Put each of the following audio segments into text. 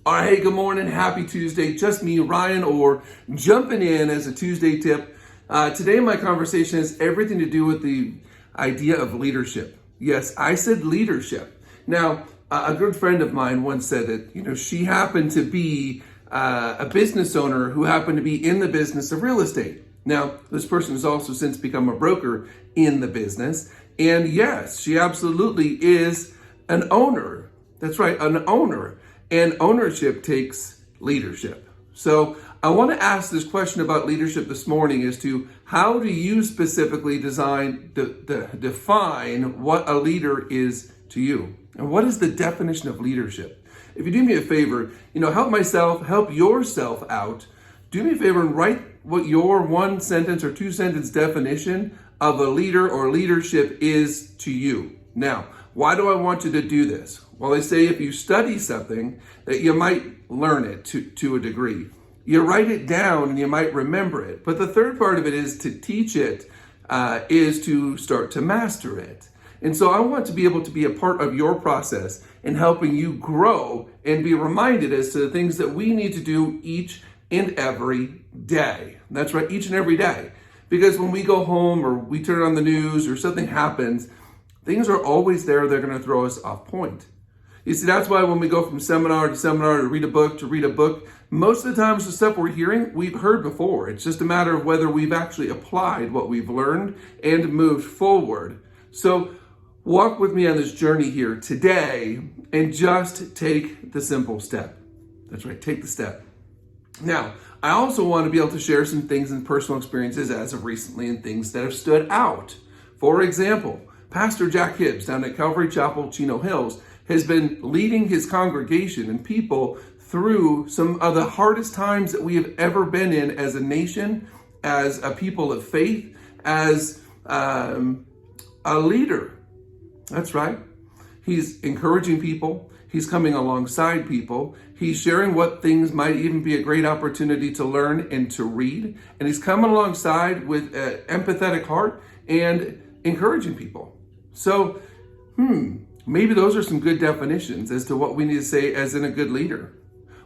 All right, hey, good morning. Happy Tuesday. Just me, Ryan, or jumping in as a Tuesday tip. Today, my conversation has everything to do with the idea of leadership. Yes, I said leadership. Now, a good friend of mine once said that, she happened to be a business owner who happened to be in the business of real estate. Now, this person has also since become a broker in the business. And yes, she absolutely is an owner. That's right, an owner. And ownership takes leadership. So I want to ask this question about leadership this morning as to how do you specifically define what a leader is to you? And what is the definition of leadership? If you do me a favor, help yourself out. Do me a favor and write what your 1 sentence or 2 sentence definition of a leader or leadership is to you. Now, why do I want you to do this? Well, they say if you study something, that you might learn it to a degree. You write it down and you might remember it. But the third part of it is to teach it, is to start to master it. And so I want to be able to be a part of your process in helping you grow and be reminded as to the things that we need to do each and every day. That's right, each and every day. Because when we go home or we turn on the news or something happens, things are always there. They're going to throw us off point. You see, that's why when we go from seminar to seminar to read a book, most of the times the stuff we're hearing, we've heard before. It's just a matter of whether we've actually applied what we've learned and moved forward. So walk with me on this journey here today and just take the simple step. That's right, take the step. Now, I also want to be able to share some things and personal experiences as of recently and things that have stood out. For example, Pastor Jack Hibbs down at Calvary Chapel, Chino Hills, has been leading his congregation and people through some of the hardest times that we have ever been in as a nation, as a people of faith, as a leader. That's right. He's encouraging people. He's coming alongside people. He's sharing what things might even be a great opportunity to learn and to read. And he's coming alongside with an empathetic heart and encouraging people. So, maybe those are some good definitions as to what we need to say as in a good leader.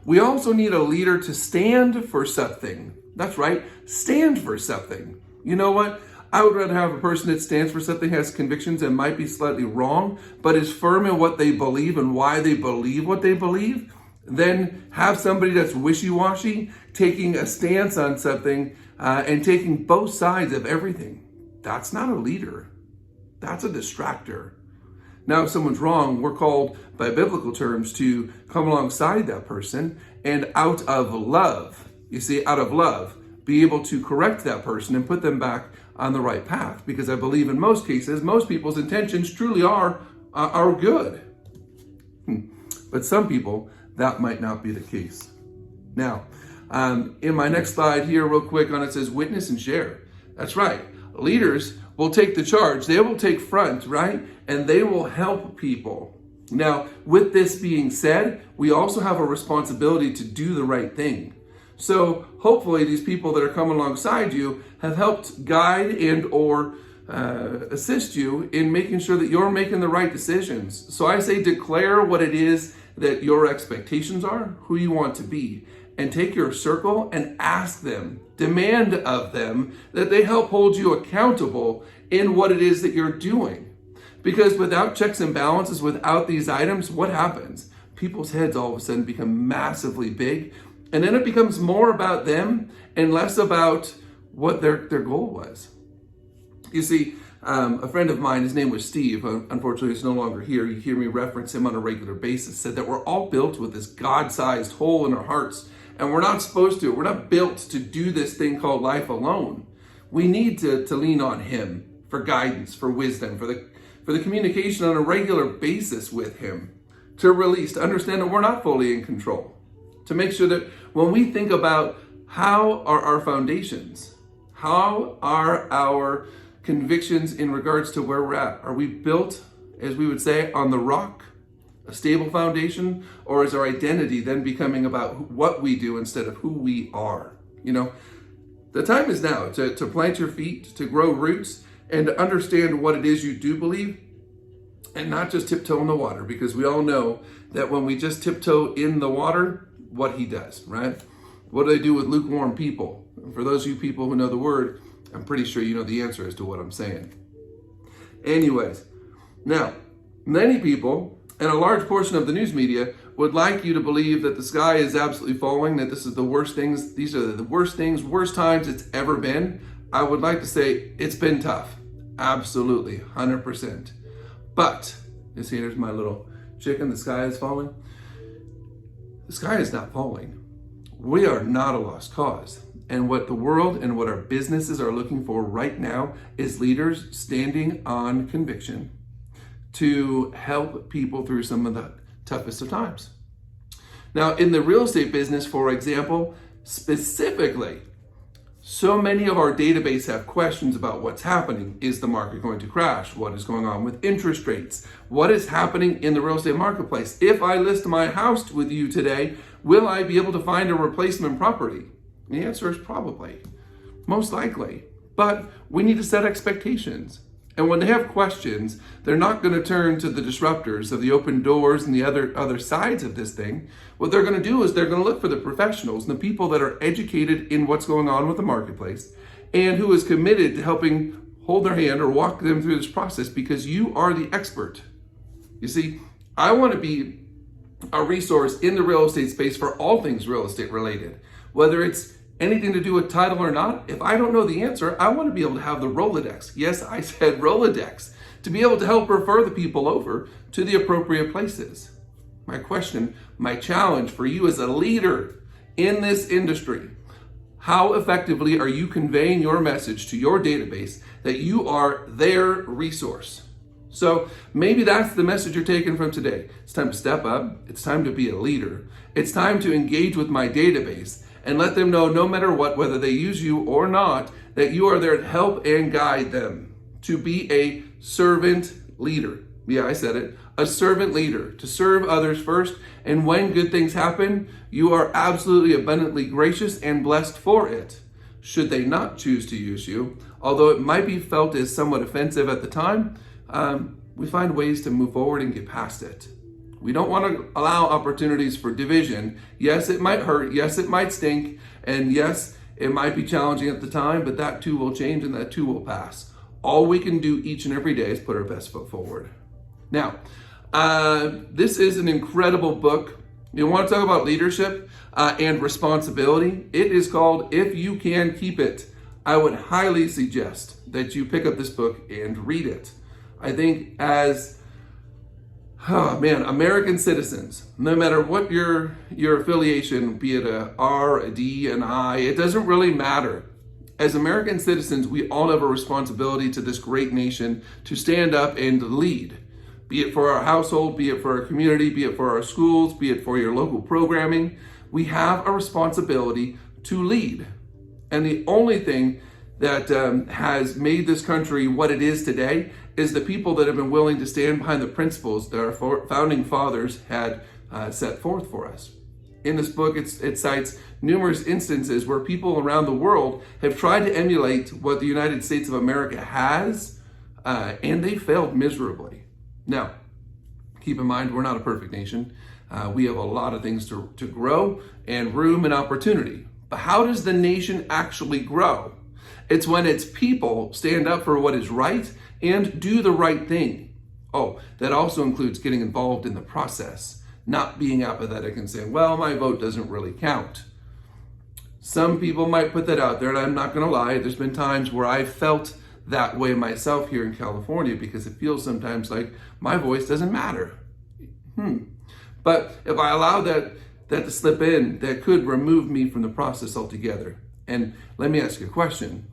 We also need a leader to stand for something. That's right, stand for something. You know what? I would rather have a person that stands for something, has convictions and might be slightly wrong, but is firm in what they believe and why they believe what they believe, than have somebody that's wishy-washy, taking a stance on something and taking both sides of everything. That's not a leader. That's a distractor. Now, if someone's wrong, we're called by biblical terms to come alongside that person and out of love, be able to correct that person and put them back on the right path. Because I believe in most cases, most people's intentions truly are good. But some people, that might not be the case. Now, in my next slide here, real quick on it says witness and share. That's right. Leaders will take the charge. They will take front, right? And they will help people. Now, with this being said, we also have a responsibility to do the right thing. So hopefully these people that are coming alongside you have helped guide and or assist you in making sure that you're making the right decisions. So I say declare what it is that your expectations are, who you want to be, and take your circle and ask them, demand of them that they help hold you accountable in what it is that you're doing. Because without checks and balances, without these items, what happens? People's heads all of a sudden become massively big, and then it becomes more about them and less about what their goal was. You see, a friend of mine, his name was Steve, unfortunately he's no longer here. You hear me reference him on a regular basis, said that we're all built with this God-sized hole in our hearts, and we're not supposed to. We're not built to do this thing called life alone. We need to lean on him for guidance, for wisdom, for the communication on a regular basis with him, to release, to understand that we're not fully in control, to make sure that when we think about how are our foundations, how are our convictions in regards to where we're at, are we built, as we would say, on the rock, a stable foundation, or is our identity then becoming about what we do instead of who we are? The time is now to plant your feet, to grow roots, and to understand what it is you do believe, and not just tiptoe in the water, because we all know that when we just tiptoe in the water, what he does, right? What do they do with lukewarm people? And for those of you people who know the word, I'm pretty sure you know the answer as to what I'm saying. Anyways, now, many people and a large portion of the news media would like you to believe that the sky is absolutely falling, that this is the worst things, these are the worst things, worst times it's ever been. I would like to say it's been tough. Absolutely, 100%. But, you see, here's my little chicken, the sky is falling. The sky is not falling. We are not a lost cause. And what the world and what our businesses are looking for right now is leaders standing on conviction to help people through some of the toughest of times. Now, in the real estate business, for example, specifically, so many of our database have questions about what's happening. Is the market going to crash? What is going on with interest rates? What is happening in the real estate marketplace? If I list my house with you today, will I be able to find a replacement property? The answer is probably, most likely. But we need to set expectations. And when they have questions, they're not going to turn to the disruptors of the open doors and the other sides of this thing. What they're going to do is they're going to look for the professionals and the people that are educated in what's going on with the marketplace and who is committed to helping hold their hand or walk them through this process, because you are the expert. You see, I want to be a resource in the real estate space for all things real estate related, whether it's anything to do with title or not. If I don't know the answer, I want to be able to have the Rolodex. Yes, I said Rolodex, to be able to help refer the people over to the appropriate places. My question, my challenge for you as a leader in this industry, how effectively are you conveying your message to your database that you are their resource? So maybe that's the message you're taking from today. It's time to step up. It's time to be a leader. It's time to engage with my database and let them know, no matter what, whether they use you or not, that you are there to help and guide them, to be a servant leader. Yeah, I said it. A servant leader, to serve others first. And when good things happen, you are absolutely abundantly gracious and blessed for it. Should they not choose to use you, although it might be felt as somewhat offensive at the time, we find ways to move forward and get past it. We don't want to allow opportunities for division. Yes, it might hurt. Yes, it might stink. And yes, it might be challenging at the time, but that too will change and that too will pass. All we can do each and every day is put our best foot forward. Now, this is an incredible book. You want to talk about leadership and responsibility? It is called If You Can Keep It. I would highly suggest that you pick up this book and read it. I think as American citizens, no matter what your affiliation, be it a R, a D, an I, it doesn't really matter. As American citizens, we all have a responsibility to this great nation to stand up and lead, be it for our household, be it for our community, be it for our schools, be it for your local programming. We have a responsibility to lead. And the only thing that has made this country what it is today is the people that have been willing to stand behind the principles that our founding fathers had set forth for us. In this book, it cites numerous instances where people around the world have tried to emulate what the United States of America has, and they failed miserably. Now, keep in mind, we're not a perfect nation. We have a lot of things to grow and room and opportunity. But how does the nation actually grow? It's when its people stand up for what is right and do the right thing. Oh, that also includes getting involved in the process, not being apathetic and saying, well, my vote doesn't really count. Some people might put that out there, and I'm not going to lie, there's been times where I felt that way myself here in California, because it feels sometimes like my voice doesn't matter. But if I allow that to slip in, that could remove me from the process altogether. And let me ask you a question,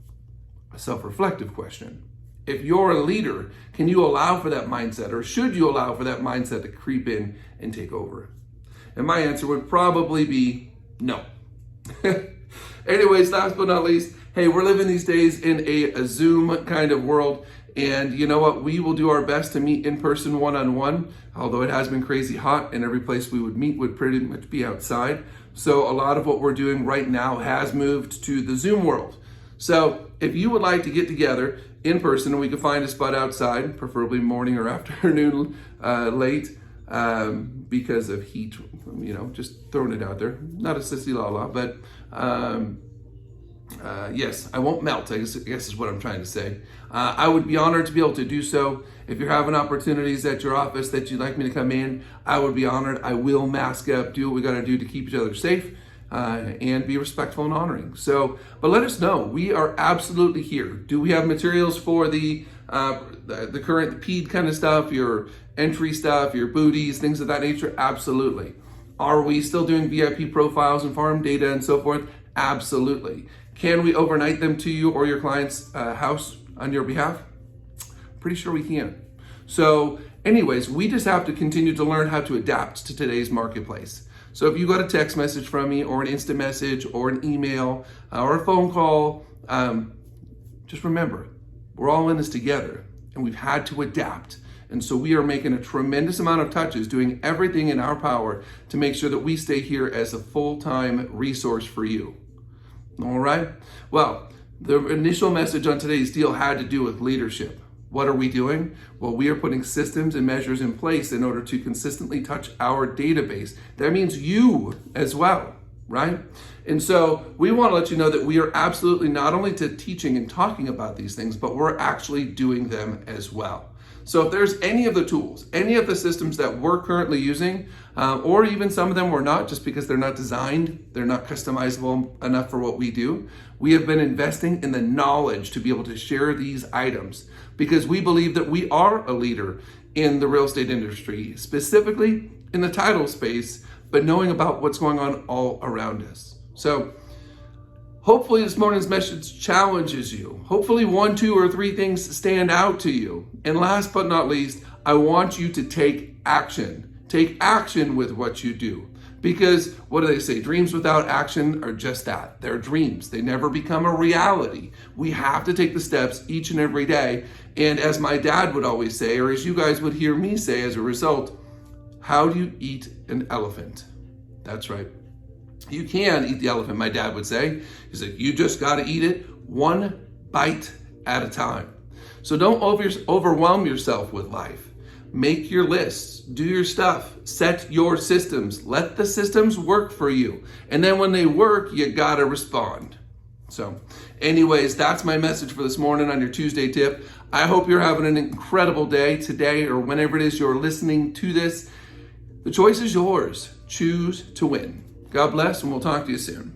a self-reflective question. If you're a leader, can you allow for that mindset, or should you allow for that mindset to creep in and take over? And my answer would probably be no. Anyways, last but not least, hey, we're living these days in a Zoom kind of world. And you know what? We will do our best to meet in person one-on-one, although it has been crazy hot and every place we would meet would pretty much be outside. So a lot of what we're doing right now has moved to the Zoom world. So if you would like to get together in person and we can find a spot outside, preferably morning or afternoon late, because of heat, just throwing it out there. Not a sissy la, but yes, I won't melt, I guess is what I'm trying to say. I would be honored to be able to do so. If you're having opportunities at your office that you'd like me to come in, I would be honored. I will mask up, do what we got to do to keep each other safe, and be respectful and honoring. So, but let us know. We are absolutely here. Do we have materials for the current PED kind of stuff, your entry stuff, your booties, things of that nature? Absolutely. Are we still doing VIP profiles and farm data and so forth? Absolutely. Can we overnight them to you or your client's house on your behalf? Pretty sure we can. So anyways, we just have to continue to learn how to adapt to today's marketplace. So if you got a text message from me or an instant message or an email or a phone call, just remember, we're all in this together and we've had to adapt. And so we are making a tremendous amount of touches, doing everything in our power to make sure that we stay here as a full-time resource for you. All right? Well, the initial message on today's deal had to do with leadership. What are we doing? Well, we are putting systems and measures in place in order to consistently touch our database. That means you as well, right? And so we want to let you know that we are absolutely not only teaching and talking about these things, but we're actually doing them as well. So if there's any of the tools, any of the systems that we're currently using, or even some of them we're not, just because they're not designed, they're not customizable enough for what we do, we have been investing in the knowledge to be able to share these items because we believe that we are a leader in the real estate industry, specifically in the title space, but knowing about what's going on all around us. So hopefully this morning's message challenges you. Hopefully 1, 2, or 3 things stand out to you. And last but not least, I want you to take action. Take action with what you do. Because what do they say? Dreams without action are just that. They're dreams. They never become a reality. We have to take the steps each and every day. And as my dad would always say, or as you guys would hear me say as a result, how do you eat an elephant? That's right. You can eat the elephant, my dad would say. He's like, you just got to eat it 1 bite at a time. So don't overwhelm yourself with life. Make your lists, do your stuff, set your systems, let the systems work for you. And then when they work, you got to respond. So anyways, that's my message for this morning on your Tuesday tip. I hope you're having an incredible day today or whenever it is you're listening to this. The choice is yours. Choose to win. God bless, and we'll talk to you soon.